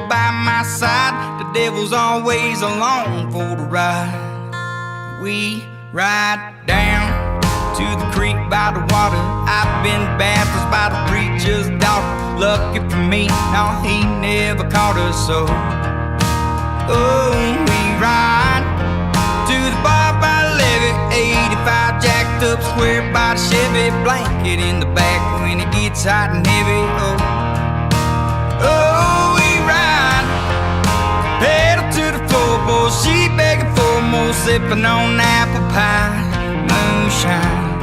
by my side. The devil's always along for the ride. We ride down to the creek by the water. I've been baptized by the preacher's daughter. Lucky for me, no, he never caught us so. Oh, we ride to the bar by the levee, 85 jacked up square by the Chevy, blanket in the back when it gets hot and heavy. Oh, we ride, pedal to the floorboard, she begging for more, sipping on apple pie, moonshine,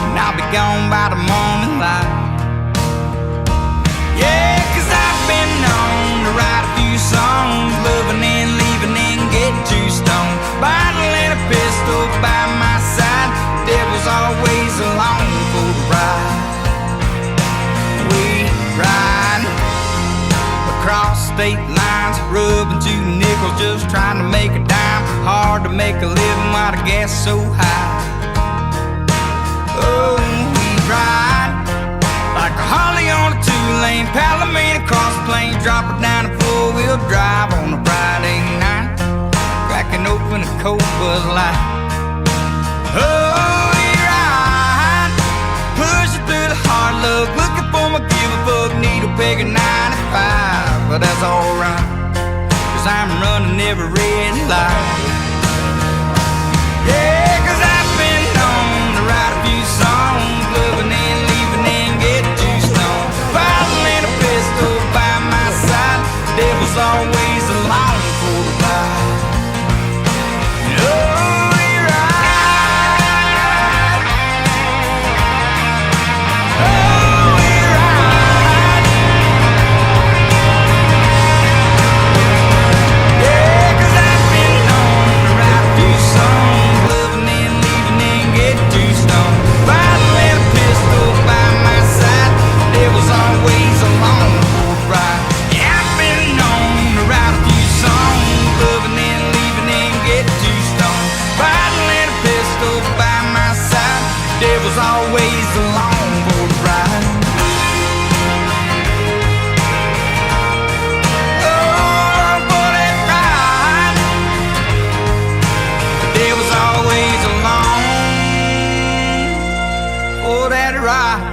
and I'll be gone by the morning light. Yeah, 'cause I've been known to write a few songs, loving and leaving and getting too stoned. Bottle and a pistol by my side, devil's always along for the ride. We ride across state lines, rubbing 2 nickels, just trying to make a dime. Hard to make a living while the gas is so high. Oh, we ride like a Harley on a 2-lane, Palomino across the plain, drop it down a 4-wheel drive on a Friday night, cracking open a cold Bud Light. Oh, we ride, pushing through the hard luck, looking for my give-a-fuck needle peg at 95, but that's alright, 'cause I'm running every red light. Yeah, 'cause I've been known to write a few songs, loving and leaving and getting too stoned. Bottle and a pistol by my side, devil's always along for the ride. Oh, we ride. Oh, we ride. Yeah, 'cause I've been known to write a few songs, loving and leaving and getting too stoned. Bottle and a pistol by my side, devil's always along for the ride. Yeah, I've been known to write a few songs, loving and leaving and getting too stoned. Bottle and a pistol by my side, devil's always along for the ride. Oh, for that ride, the devil's always along for that ride.